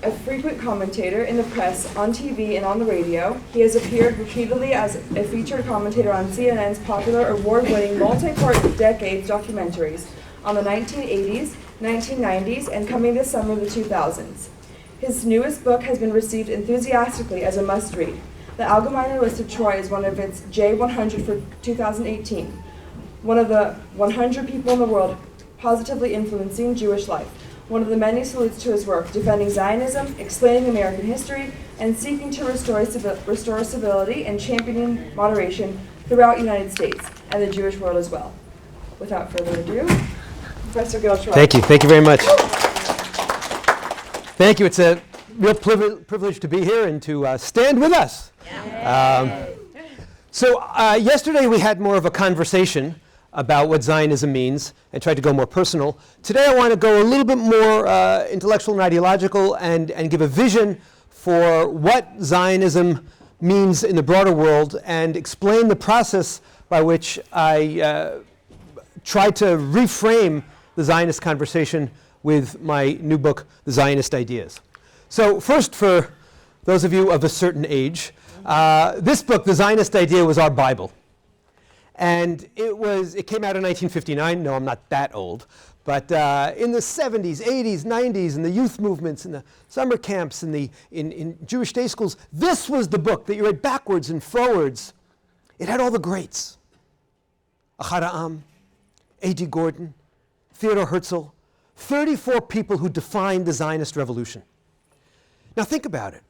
a frequent commentator in the press, on TV, and on the radio. He has appeared repeatedly as a featured commentator on CNN's popular award-winning multi-part decades documentaries on the 1980s, 1990s, and coming this summer, the 2000s. His newest book has been received enthusiastically as a must-read. The Allgemeine listed Troy as one of its J100 for 2018, one of the 100 people in the world positively influencing Jewish life. One of the many salutes to his work, defending Zionism, explaining American history, and seeking to restore civility and championing moderation throughout the United States and the Jewish world as well. Without further ado, Professor Gil Troy. Thank you. Thank you very much. Thank you. It's a real privilege to be here and to stand with us. So yesterday we had more of a conversation about what Zionism means and tried to go more personal. Today I want to go a little bit more intellectual and ideological and give a vision for what Zionism means in the broader world and explain the process by which I try to reframe the Zionist conversation with my new book, The Zionist Ideas. So first, for those of you of a certain age, this book, The Zionist Idea, was our Bible. And it came out in 1959. No, I'm not that old. But in the 70s, 80s, 90s, in the youth movements, in the summer camps, in Jewish day schools, this was the book that you read backwards and forwards. It had all the greats. Ahad Ha'am, A.G. Gordon, Theodore Herzl, 34 people who defined the Zionist revolution. Now think about it.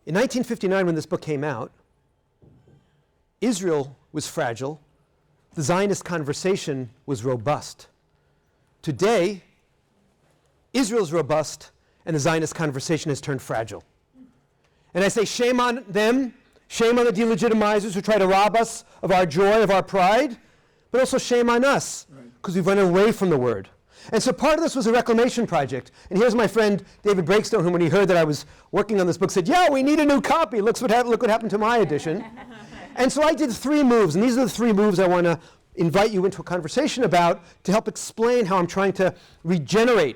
In 1959, when this book came out, Israel was fragile. The Zionist conversation was robust. Today, Israel's robust, and the Zionist conversation has turned fragile. And I say shame on them, shame on the delegitimizers who try to rob us of our joy, of our pride, but also shame on us, because we've run away from the word. And so part of this was a reclamation project. And here's my friend David Breakstone, who when he heard that I was working on this book said, yeah, we need a new copy. Look what happened to my edition. And so I did 3 moves, and these are the 3 moves I want to invite you into a conversation about to help explain how I'm trying to reinvigorate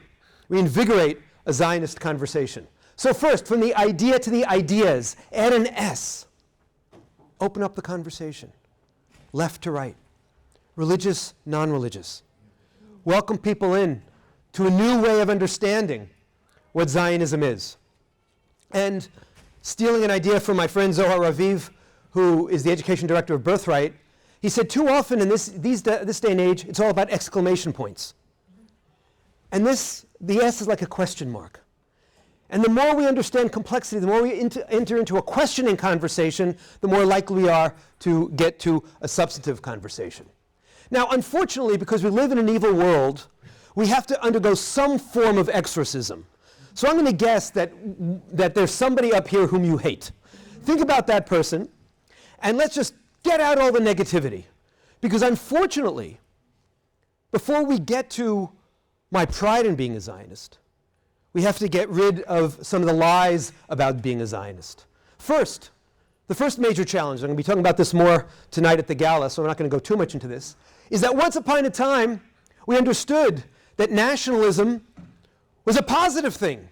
a Zionist conversation. So first, from the idea to the ideas, add an S. Open up the conversation, left to right, religious, non-religious. Welcome people in to a new way of understanding what Zionism is. And stealing an idea from my friend Zohar Raviv, who is the education director of Birthright, he said too often in this day and age, it's all about exclamation points. And the S is like a question mark. And the more we understand complexity, the more we enter into a questioning conversation, the more likely we are to get to a substantive conversation. Now, unfortunately, because we live in an evil world, we have to undergo some form of exorcism. So I'm going to guess that there's somebody up here whom you hate. Think about that person, and let's just get out all the negativity. Because unfortunately, before we get to my pride in being a Zionist, we have to get rid of some of the lies about being a Zionist. First, the first major challenge, I'm going to be talking about this more tonight at the gala, so I'm not going to go too much into this, is that once upon a time, we understood that nationalism was a positive thing,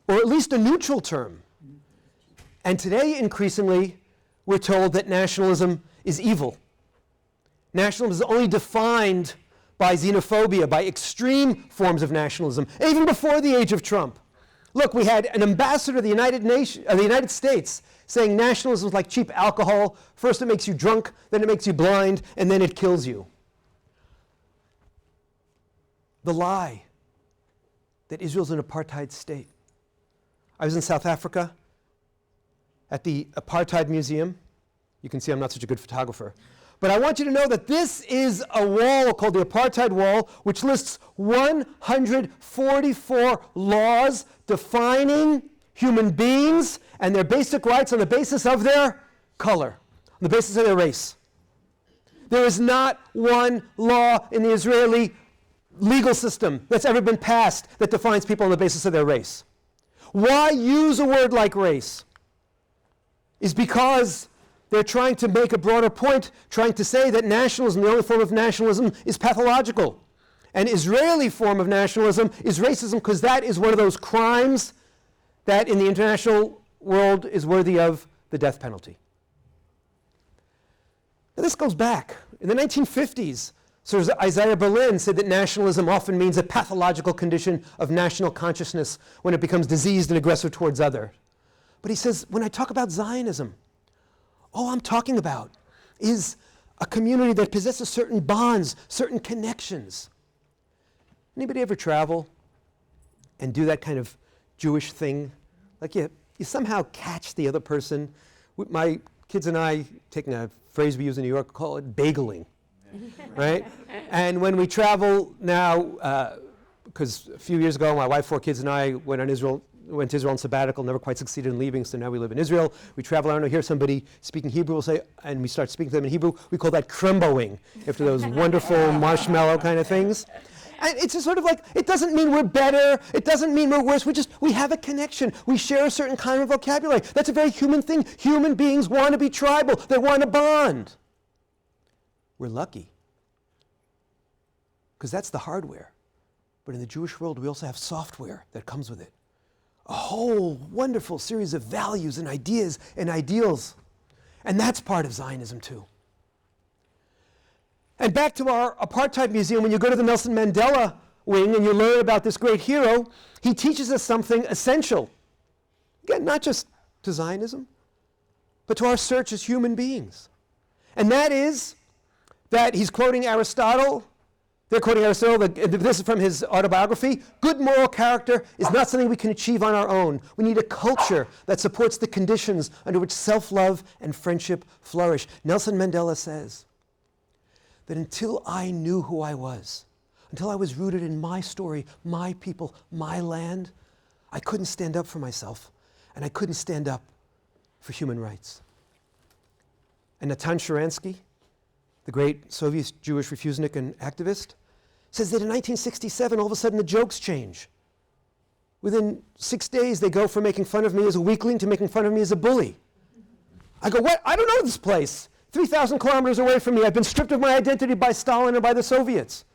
or at least a neutral term. And today, increasingly, we're told that nationalism is evil. Nationalism is only defined by xenophobia, by extreme forms of nationalism, even before the age of Trump. Look, we had an ambassador of the United States saying nationalism is like cheap alcohol. First it makes you drunk, then it makes you blind, and then it kills you. The lie that Israel's an apartheid state. I was in South Africa at the Apartheid Museum. You can see I'm not such a good photographer. But I want you to know that this is a wall called the Apartheid Wall, which lists 144 laws defining human beings and their basic rights on the basis of their color, on the basis of their race. There is not one law in the Israeli legal system that's ever been passed that defines people on the basis of their race. Why use a word like race? Is because they're trying to make a broader point, trying to say that nationalism, the only form of nationalism, is pathological. An Israeli form of nationalism is racism because that is one of those crimes that in the international world is worthy of the death penalty. Now, this goes back. In the 1950s, Sir Isaiah Berlin said that nationalism often means a pathological condition of national consciousness when it becomes diseased and aggressive towards others. But he says, when I talk about Zionism, all I'm talking about is a community that possesses certain bonds, certain connections. Anybody ever travel and do that kind of Jewish thing? Like you somehow catch the other person. My kids and I, taking a phrase we use in New York, call it bageling, right? And when we travel now, because a few years ago, my wife, 4 kids, and I went to Israel on sabbatical, never quite succeeded in leaving, so now we live in Israel. We travel around and hear somebody speaking Hebrew, we'll say, and we start speaking to them in Hebrew. We call that crumboing, after those wonderful marshmallow kind of things. And it's just sort of like, it doesn't mean we're better, it doesn't mean we're worse, we have a connection. We share a certain kind of vocabulary. That's a very human thing. Human beings want to be tribal, they want to bond. We're lucky, because that's the hardware. But in the Jewish world, we also have software that comes with it. A whole wonderful series of values and ideas and ideals. And that's part of Zionism too. And back to our apartheid museum, when you go to the Nelson Mandela wing and you learn about this great hero, he teaches us something essential. Again, not just to Zionism, but to our search as human beings. And that is that he's quoting Aristotle. They're quoting Aristotle, this is from his autobiography. Good moral character is not something we can achieve on our own. We need a culture that supports the conditions under which self-love and friendship flourish. Nelson Mandela says that until I knew who I was, until I was rooted in my story, my people, my land, I couldn't stand up for myself, and I couldn't stand up for human rights. And Natan Sharansky, the great Soviet Jewish refusenik and activist, says that in 1967, all of a sudden the jokes change. Within 6 days, they go from making fun of me as a weakling to making fun of me as a bully. I go, what? I don't know this place. 3,000 kilometers away from me. I've been stripped of my identity by Stalin and by the Soviets.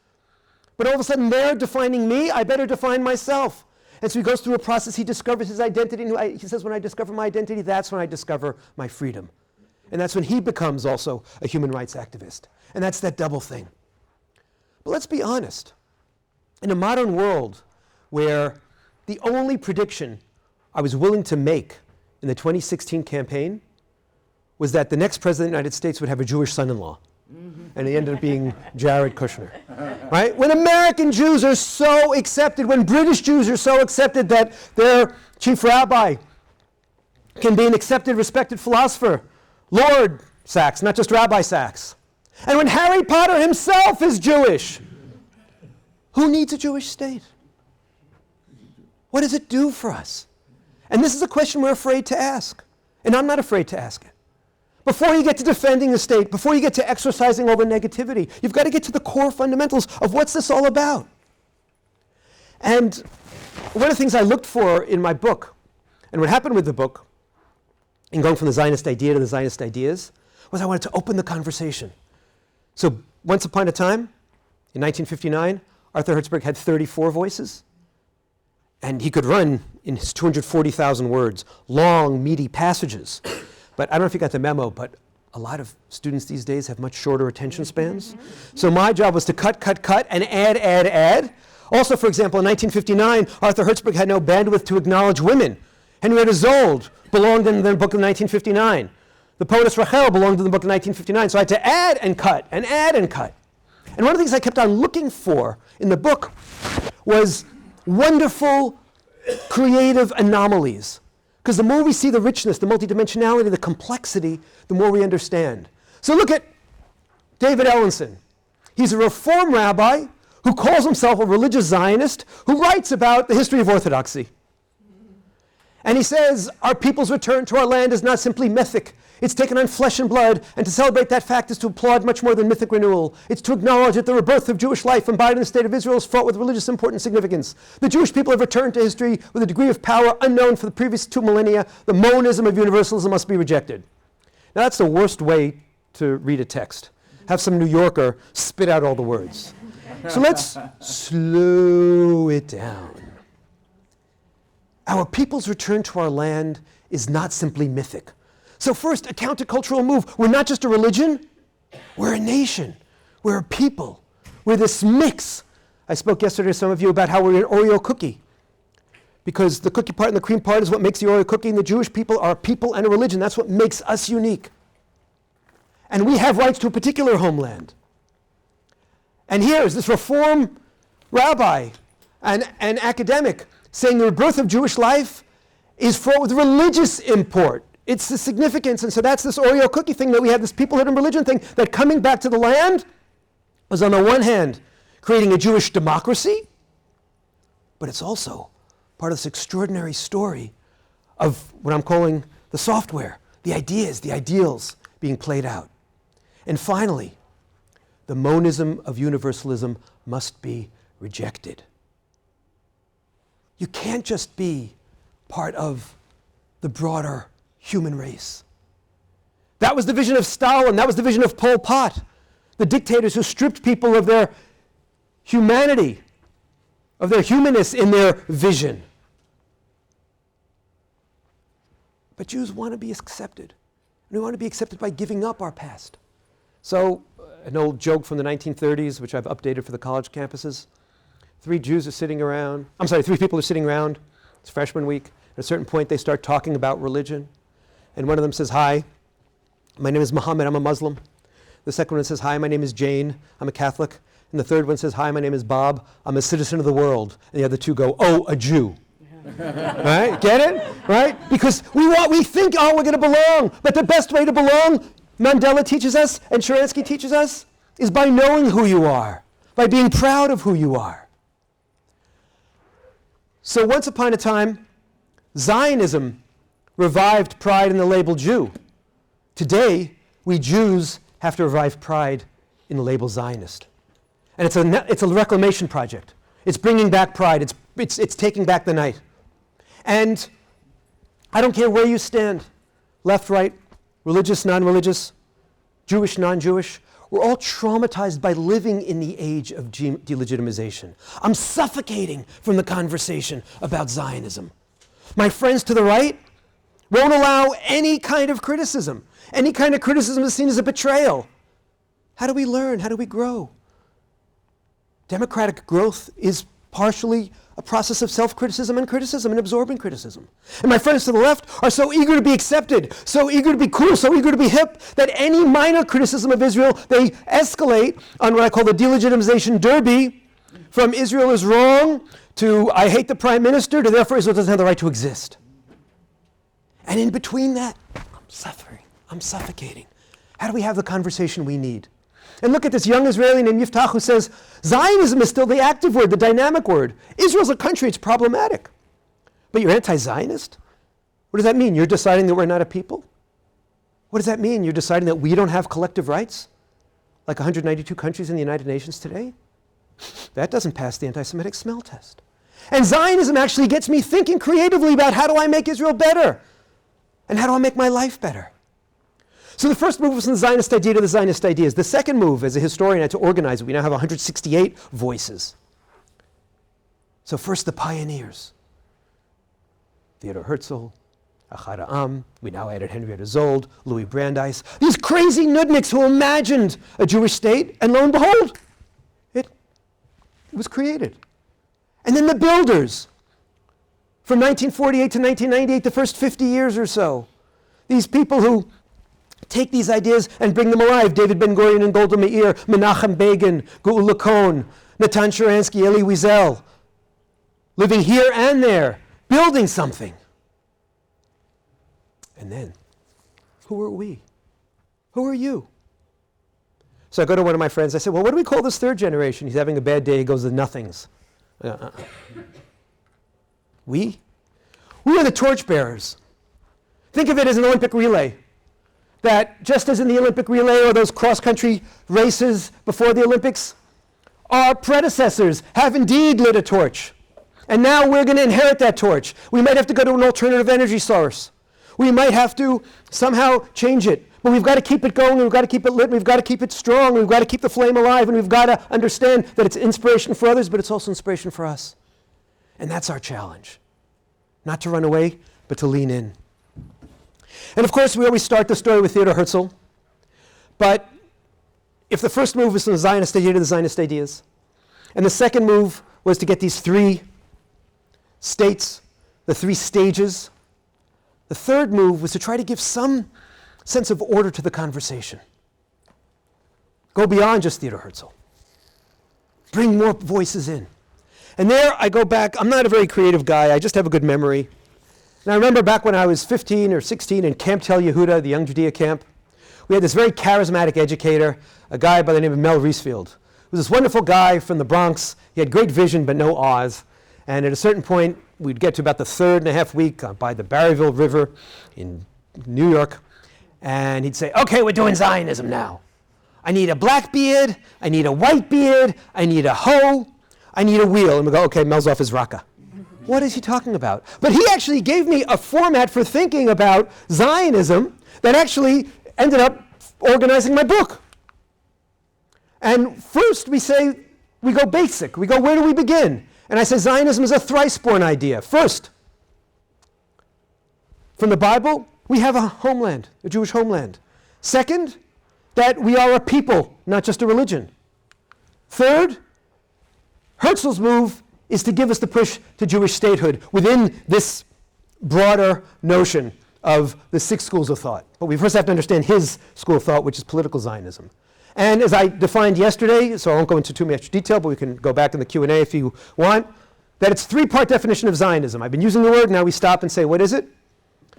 But all of a sudden, they're defining me. I better define myself. And so he goes through a process. He discovers his identity. And he says, when I discover my identity, that's when I discover my freedom. And that's when he becomes also a human rights activist. And that's that double thing. But let's be honest. In a modern world where the only prediction I was willing to make in the 2016 campaign was that the next president of the United States would have a Jewish son-in-law. And he ended up being Jared Kushner. Right? When American Jews are so accepted, when British Jews are so accepted that their chief rabbi can be an accepted, respected philosopher, Lord Sachs, not just Rabbi Sachs. And when Harry Potter himself is Jewish, who needs a Jewish state? What does it do for us? And this is a question we're afraid to ask. And I'm not afraid to ask it. Before you get to defending the state, before you get to exercising all the negativity, you've got to get to the core fundamentals of what's this all about. And one of the things I looked for in my book, and what happened with the book, in going from the Zionist idea to the Zionist ideas, was I wanted to open the conversation. So once upon a time, in 1959, Arthur Hertzberg had 34 voices. And he could run in his 240,000 words, long, meaty passages. But I don't know if you got the memo, but a lot of students these days have much shorter attention spans. So my job was to cut, and add. Also, for example, in 1959, Arthur Hertzberg had no bandwidth to acknowledge women. Henrietta Zold belonged in the book of 1959. The poetess Rachel belonged in the book of 1959. So I had to add and cut. And one of the things I kept on looking for in the book was wonderful, creative anomalies. Because the more we see the richness, the multidimensionality, the complexity, the more we understand. So look at David Ellenson. He's a Reform rabbi who calls himself a religious Zionist who writes about the history of Orthodoxy. And he says, our people's return to our land is not simply mythic. It's taken on flesh and blood, and to celebrate that fact is to applaud much more than mythic renewal. It's to acknowledge that the rebirth of Jewish life embodied in the state of Israel is fraught with religious import and significance. The Jewish people have returned to history with a degree of power unknown for the previous 2 millennia. The monism of universalism must be rejected. Now that's the worst way to read a text. Have some New Yorker spit out all the words. So let's slow it down. Our people's return to our land is not simply mythic. So first, a countercultural move. We're not just a religion, we're a nation. We're a people. We're this mix. I spoke yesterday to some of you about how we're an Oreo cookie. Because the cookie part and the cream part is what makes the Oreo cookie, and the Jewish people are a people and a religion. That's what makes us unique. And we have rights to a particular homeland. And here is this Reform rabbi and academic saying the birth of Jewish life is for the religious import. It's the significance, and so that's this Oreo cookie thing that we have, this peoplehood and religion thing, that coming back to the land was on the one hand creating a Jewish democracy, but it's also part of this extraordinary story of what I'm calling the software, the ideas, the ideals being played out. And finally, the monism of universalism must be rejected. You can't just be part of the broader human race. That was the vision of Stalin, that was the vision of Pol Pot, the dictators who stripped people of their humanity, of their humanness in their vision. But Jews want to be accepted. And we want to be accepted by giving up our past. So, an old joke from the 1930s, which I've updated for the college campuses. Three people are sitting around. It's freshman week. At a certain point, they start talking about religion. And one of them says, "Hi, my name is Muhammad, I'm a Muslim." The second one says, "Hi, my name is Jane, I'm a Catholic." And the third one says, "Hi, my name is Bob, I'm a citizen of the world." And the other two go, "Oh, a Jew." Right? Get it? Right? Because we think, oh, we're going to belong. But the best way to belong, Mandela teaches us and Sharansky teaches us, is by knowing who you are, by being proud of who you are. So once upon a time, Zionism revived pride in the label Jew. Today, we Jews have to revive pride in the label Zionist. And it's a reclamation project. It's bringing back pride. It's taking back the night. And I don't care where you stand, left, right, religious, non-religious, Jewish, non-Jewish, we're all traumatized by living in the age of delegitimization. I'm suffocating from the conversation about Zionism. My friends to the right won't allow any kind of criticism. Any kind of criticism is seen as a betrayal. How do we learn? How do we grow? Democratic growth is partially a process of self-criticism and criticism and absorbing criticism. And my friends to the left are so eager to be accepted, so eager to be cool, so eager to be hip, that any minor criticism of Israel, they escalate on what I call the delegitimization derby, from Israel is wrong to I hate the prime minister to therefore Israel doesn't have the right to exist. And in between that, I'm suffering, I'm suffocating. How do we have the conversation we need? And look at this young Israeli named Yiftach who says, Zionism is still the active word, the dynamic word. Israel's a country, it's problematic. But you're anti-Zionist? What does that mean? You're deciding that we're not a people? What does that mean? You're deciding that we don't have collective rights? Like 192 countries in the United Nations today? That doesn't pass the anti-Semitic smell test. And Zionism actually gets me thinking creatively about how do I make Israel better? And how do I make my life better? So the first move was from the Zionist idea to the Zionist ideas. The second move, as a historian, I had to organize it. We now have 168 voices. So first the pioneers. Theodor Herzl, Ahad Ha'am, we now added Henrietta Zold, Louis Brandeis. These crazy nudniks who imagined a Jewish state, and lo and behold, it was created. And then the builders, from 1948 to 1998, the first 50 years or so. These people who take these ideas and bring them alive. David Ben-Gurion and Golda Meir, Menachem Begin, Geula Kohn, Natan Sharansky, Elie Wiesel, living here and there, building something. And then, who are we? Who are you? So I go to one of my friends, I say, well, what do we call this third generation? He's having a bad day, he goes, the nothings. We are the torchbearers. Think of it as an Olympic relay. That just as in the Olympic relay or those cross-country races before the Olympics, our predecessors have indeed lit a torch. And now we're going to inherit that torch. We might have to go to an alternative energy source. We might have to somehow change it. But we've got to keep it going, we've got to keep it lit, and we've got to keep it strong, we've got to keep the flame alive, and we've got to understand that it's inspiration for others, but it's also inspiration for us. And that's our challenge. not to run away, but to lean in. And of course, we always start the story with Theodor Herzl. But if the first move was from the Zionist idea to the Zionist ideas, and the second move was to get these three states, the three stages, the third move was to try to give some sense of order to the conversation. Go beyond just Theodor Herzl. Bring more voices in. And there I go back. I'm not a very creative guy. I just have a good memory. And I remember back when I was 15 or 16 in Camp Tel Yehuda, the Young Judea camp, we had this very charismatic educator, a guy by the name of Mel Reesfield. He was this wonderful guy from the Bronx. He had great vision, but no Oz. And at a certain point, we'd get to about the 3.5 week by the Barryville River in New York. And he'd say, okay, we're doing Zionism now. I need a black beard. I need a white beard. I need a hoe. I need a wheel. And we go, okay, Mel's off his raka. What is he talking about? But he actually gave me a format for thinking about Zionism that actually ended up organizing my book. And first we go basic. We go, where do we begin? And I say Zionism is a thrice-born idea. First, from the Bible, we have a homeland, a Jewish homeland. Second, that we are a people, not just a religion. Third, Herzl's move is to give us the push to Jewish statehood within this broader notion of the 6 schools of thought. But we first have to understand his school of thought, which is political Zionism. And as I defined yesterday, so I won't go into too much detail, but we can go back in the Q&A if you want, that it's 3-part definition of Zionism. I've been using the word, now we stop and say, what is it?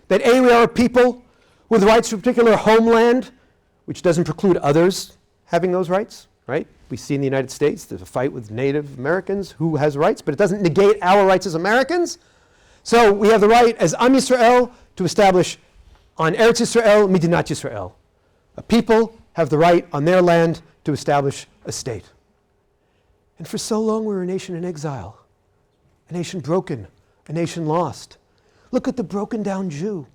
That A, we are a people with rights to a particular homeland, which doesn't preclude others having those rights, right? We see in the United States, there's a fight with Native Americans who has rights, but it doesn't negate our rights as Americans. So we have the right as Am Yisrael to establish on Eretz Yisrael, Medinat Yisrael. A people have the right on their land to establish a state. And for so long we were a nation in exile, a nation broken, a nation lost. Look at the broken down Jew.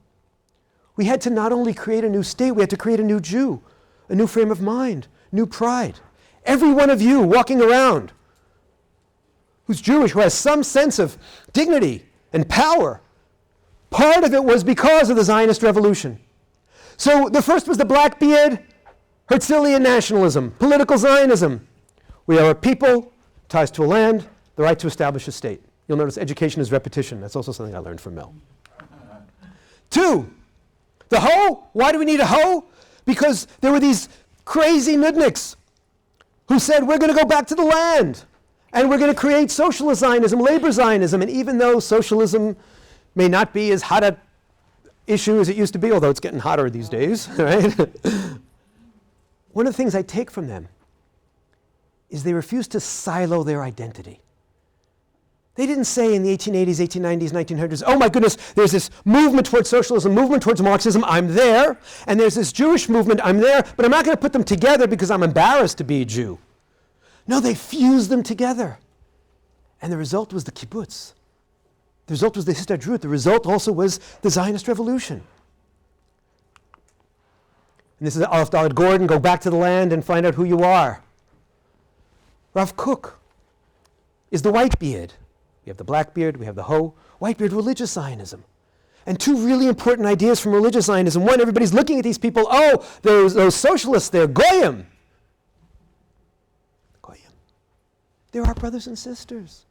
We had to not only create a new state, we had to create a new Jew, a new frame of mind, new pride. Every one of you walking around who's Jewish, who has some sense of dignity and power, part of it was because of the Zionist revolution. So the first was the Blackbeard, Herzlian nationalism, political Zionism. We are a people, ties to a land, the right to establish a state. You'll notice education is repetition. That's also something I learned from Mel. 2, the hoe. Why do we need a hoe? Because there were these crazy nudniks who said, we're going to go back to the land, and we're going to create socialist Zionism, labor Zionism. And even though socialism may not be as hot an issue as it used to be, although it's getting hotter these days, right? One of the things I take from them is they refuse to silo their identity. They didn't say in the 1880s, 1890s, 1900s, oh my goodness, there's this movement towards socialism, movement towards Marxism, I'm there, and there's this Jewish movement, I'm there, but I'm not going to put them together because I'm embarrassed to be a Jew. No, they fused them together. And the result was the kibbutz. The result was the histadrut. The result also was the Zionist revolution. And this is Aleph Dalet Gordon, go back to the land and find out who you are. Rav Kook is the Whitebeard. We have the Blackbeard, we have the hoe. Whitebeard, religious Zionism. And 2 really important ideas from religious Zionism. One, everybody's looking at these people, oh, those socialists, they're goyim. Goyim. They're our brothers and sisters.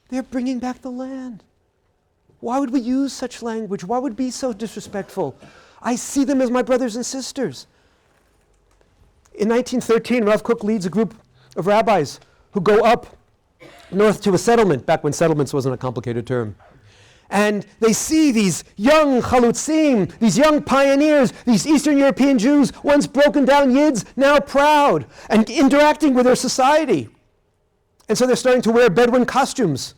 They're bringing back the land. Why would we use such language? Why would we be so disrespectful? I see them as my brothers and sisters. In 1913, Rav Kook leads a group of rabbis who go up north to a settlement, back when settlements wasn't a complicated term. And they see these young chalutzim, these young pioneers, these Eastern European Jews, once broken down Yids, now proud, and interacting with their society. And so they're starting to wear Bedouin costumes,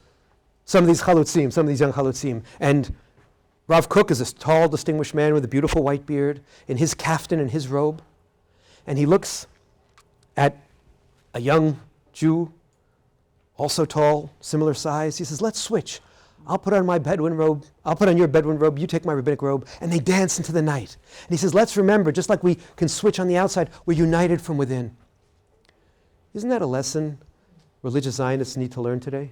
some of these chalutzim, some of these young chalutzim. And Rav Kook is this tall, distinguished man with a beautiful white beard, in his kaftan and his robe. And he looks at a young Jew, also tall, similar size. He says, let's switch. I'll put on my Bedouin robe. I'll put on your Bedouin robe. You take my rabbinic robe. And they dance into the night. And he says, let's remember, just like we can switch on the outside, we're united from within. Isn't that a lesson religious Zionists need to learn today?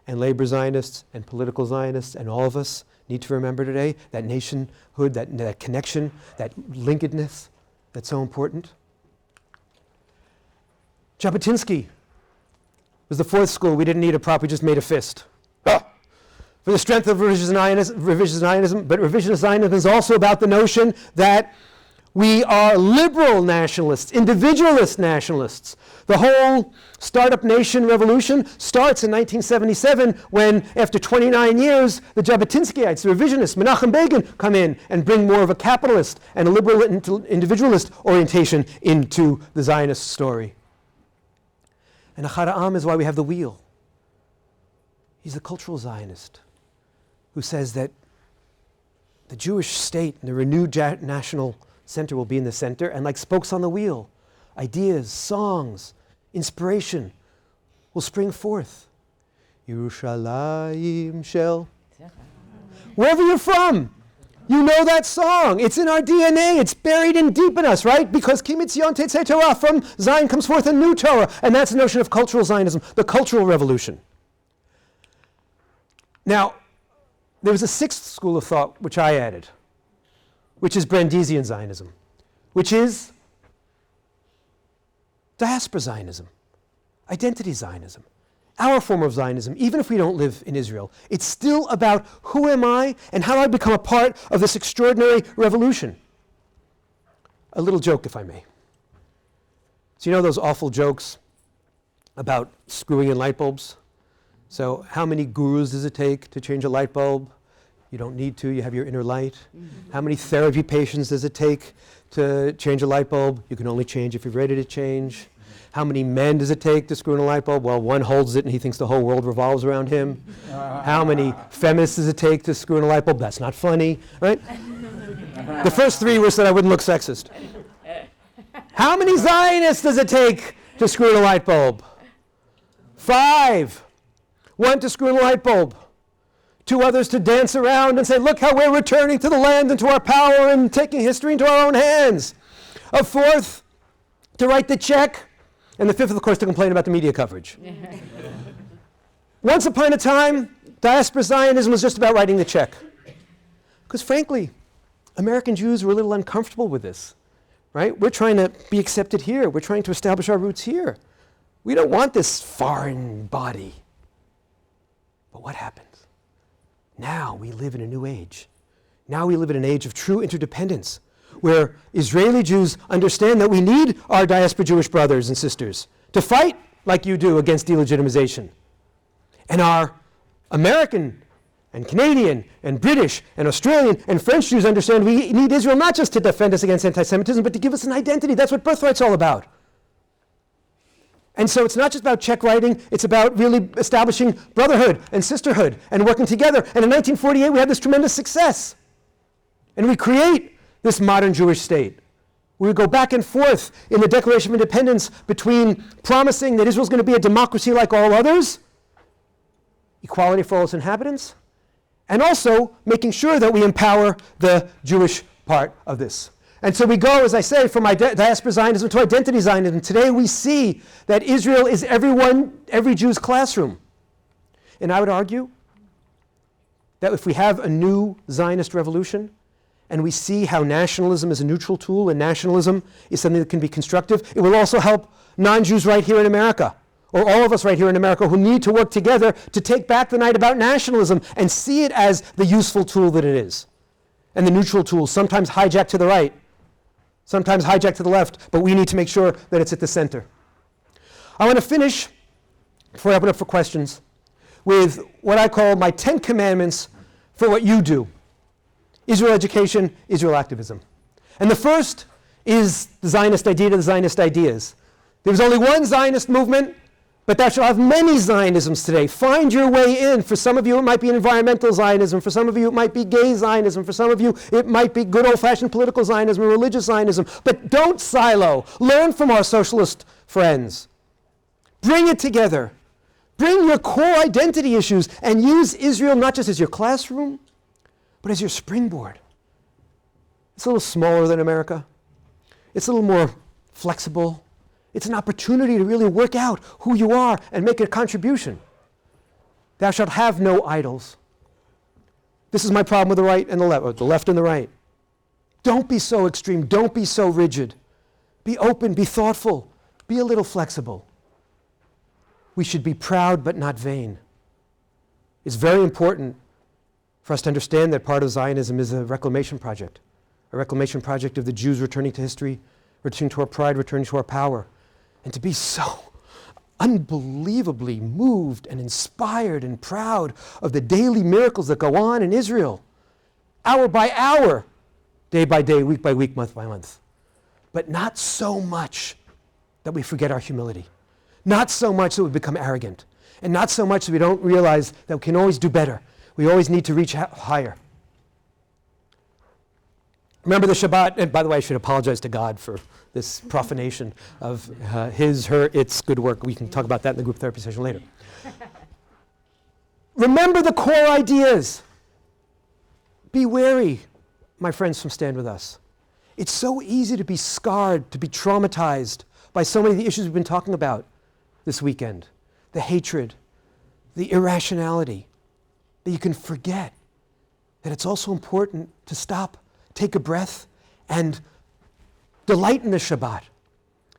and labor Zionists and political Zionists and all of us need to remember today, that nationhood, that connection, that linkedness that's so important. Jabotinsky was the fourth school. We didn't need a prop, we just made a fist. For the strength of revisionist Zionism, but revisionist Zionism is also about the notion that we are liberal nationalists, individualist nationalists. The whole startup nation revolution starts in 1977 when, after 29 years, the Jabotinskyites, the revisionists, Menachem Begin, come in and bring more of a capitalist and a liberal individualist orientation into the Zionist story. And Achad Ha'am is why we have the wheel. He's a cultural Zionist who says that the Jewish state and the renewed national center will be in the center, and like spokes on the wheel, ideas, songs, inspiration will spring forth. Yerushalayim Shel. Wherever you're from, you know that song. It's in our DNA. It's buried in deep in us, right? Because Ki Mitzion Tetzei Torah, from Zion comes forth a new Torah, and that's the notion of cultural Zionism, the cultural revolution. Now, there was a sixth school of thought which I added, which is Brandeisian Zionism, which is diaspora Zionism, identity Zionism, our form of Zionism, even if we don't live in Israel. It's still about who am I and how do I become a part of this extraordinary revolution. A little joke, if I may. So you know those awful jokes about screwing in light bulbs? So how many gurus does it take to change a light bulb? You don't need to, you have your inner light. How many therapy patients does it take to change a light bulb? You can only change if you're ready to change. How many men does it take to screw in a light bulb? Well, one holds it and he thinks the whole world revolves around him. How many feminists does it take to screw in a light bulb? That's not funny, right? The first three were so I wouldn't look sexist. How many Zionists does it take to screw in a light bulb? 5. 1 to screw in a light bulb. 2 others to dance around and say, look how we're returning to the land and to our power and taking history into our own hands. A 4th to write the check. And the 5th, of course, to complain about the media coverage. Once upon a time, diaspora Zionism was just about writing the check. Because frankly, American Jews were a little uncomfortable with this, right? We're trying to be accepted here. We're trying to establish our roots here. We don't want this foreign body. But what happens? Now we live in a new age. Now we live in an age of true interdependence, where Israeli Jews understand that we need our diaspora Jewish brothers and sisters to fight like you do against delegitimization. And our American and Canadian and British and Australian and French Jews understand we need Israel not just to defend us against anti-Semitism, but to give us an identity. That's what birthright's all about. And so it's not just about check writing, it's about really establishing brotherhood and sisterhood and working together. And in 1948, we had this tremendous success. And we create this modern Jewish state. We go back and forth in the Declaration of Independence between promising that Israel's going to be a democracy like all others, equality for all its inhabitants, and also making sure that we empower the Jewish part of this. And so we go, as I say, from diaspora Zionism to identity Zionism. Today we see that Israel is every Jew's classroom. And I would argue that if we have a new Zionist revolution, and we see how nationalism is a neutral tool and nationalism is something that can be constructive, it will also help non-Jews right here in America, or all of us right here in America who need to work together to take back the night about nationalism and see it as the useful tool that it is. And the neutral tool, sometimes hijacked to the right, sometimes hijacked to the left, but we need to make sure that it's at the center. I want to finish, before I open up for questions, with what I call my 10 commandments for what you do. Israel education, Israel activism. And the first is the Zionist idea to the Zionist ideas. There was only one Zionist movement, but that shall have many Zionisms today. Find your way in. For some of you, it might be environmental Zionism. For some of you, it might be gay Zionism. For some of you, it might be good old-fashioned political Zionism or religious Zionism. But don't silo. Learn from our socialist friends. Bring it together. Bring your core identity issues and use Israel not just as your classroom, but as your springboard. It's a little smaller than America. It's a little more flexible. It's an opportunity to really work out who you are and make a contribution. Thou shalt have no idols. This is my problem with the right and the left, or the left and the right. Don't be so extreme. Don't be so rigid. Be open, be thoughtful, be a little flexible. We should be proud but not vain. It's very important for us to understand that part of Zionism is a reclamation project of the Jews returning to history, returning to our pride, returning to our power. And to be so unbelievably moved and inspired and proud of the daily miracles that go on in Israel, hour by hour, day by day, week by week, month by month. But not so much that we forget our humility. Not so much that we become arrogant. And not so much that we don't realize that we can always do better. We always need to reach higher. Remember the Shabbat, and by the way, I should apologize to God for this profanation of his, her, its good work. We can talk about that in the group therapy session later. Remember the core ideas. Be wary, my friends from Stand With Us. It's so easy to be scarred, to be traumatized by so many of the issues we've been talking about this weekend. The hatred, the irrationality, that you can forget that it's also important to stop, take a breath, and delight in the Shabbat.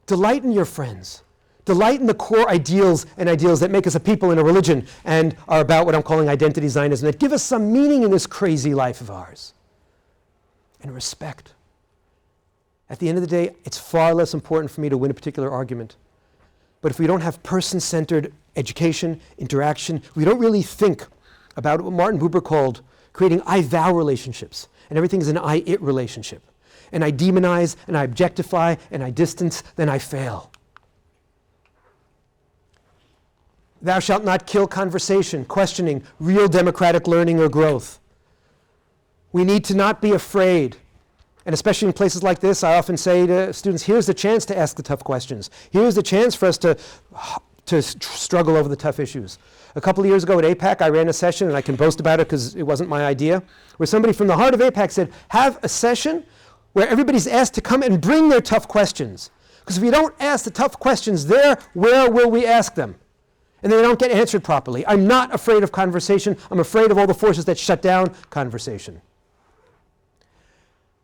Delight in your friends. Delight in the core ideals and ideals that make us a people in a religion and are about what I'm calling identity Zionism, that give us some meaning in this crazy life of ours. And respect. At the end of the day, it's far less important for me to win a particular argument. But if we don't have person-centered education, interaction, we don't really think about what Martin Buber called creating I-thou relationships. And everything is an I-it relationship. And I demonize, and I objectify, and I distance, then I fail. Thou shalt not kill conversation, questioning, real democratic learning or growth. We need to not be afraid. And especially in places like this, I often say to students, here's the chance to ask the tough questions. Here's the chance for us to struggle over the tough issues. A couple of years ago at APAC, I ran a session, and I can boast about it because it wasn't my idea, where somebody from the heart of APAC said, have a session where everybody's asked to come and bring their tough questions. Because if we don't ask the tough questions there, where will we ask them? And they don't get answered properly. I'm not afraid of conversation. I'm afraid of all the forces that shut down conversation.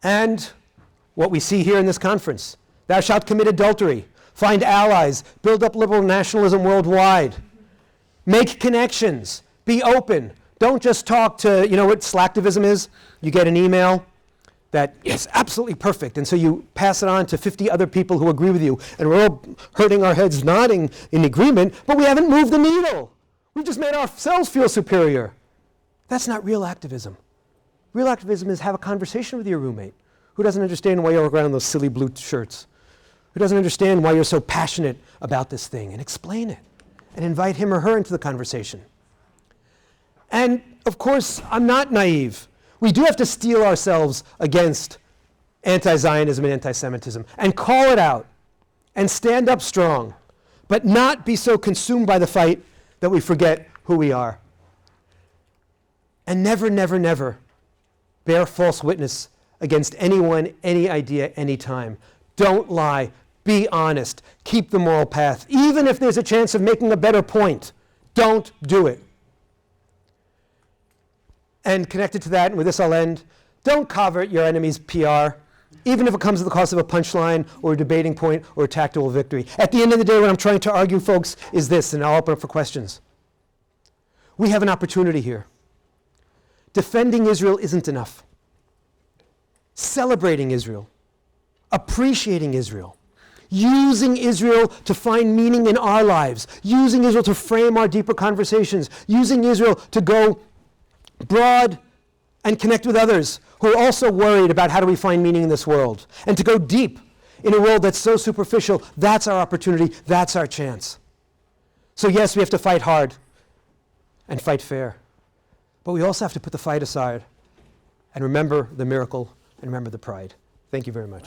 And what we see here in this conference, thou shalt commit adultery, find allies, build up liberal nationalism worldwide, make connections, be open. Don't just talk to, you know what slacktivism is? You get an email that is absolutely perfect, and so you pass it on to 50 other people who agree with you, and we're all hurting our heads nodding in agreement, but we haven't moved the needle. We've just made ourselves feel superior. That's not real activism. Real activism is have a conversation with your roommate who doesn't understand why you're wearing those silly blue shirts, who doesn't understand why you're so passionate about this thing, and explain it, and invite him or her into the conversation. And of course, I'm not naive. We do have to steel ourselves against anti-Zionism and anti-Semitism and call it out and stand up strong, but not be so consumed by the fight that we forget who we are. And never, never, never bear false witness against anyone, any idea, any time. Don't lie. Be honest. Keep the moral path. Even if there's a chance of making a better point, don't do it. And connected to that, and with this I'll end, don't covet your enemy's PR, even if it comes at the cost of a punchline or a debating point or a tactical victory. At the end of the day, what I'm trying to argue, folks, is this, and I'll open up for questions. We have an opportunity here. Defending Israel isn't enough. Celebrating Israel, appreciating Israel, using Israel to find meaning in our lives, using Israel to frame our deeper conversations, using Israel to go broad and connect with others who are also worried about how do we find meaning in this world, and to go deep in a world that's so superficial. That's our opportunity. That's our chance. So yes, we have to fight hard and fight fair, but we also have to put the fight aside and remember the miracle and remember the pride. Thank you very much.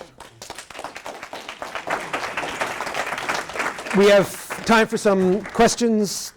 We have time for some questions.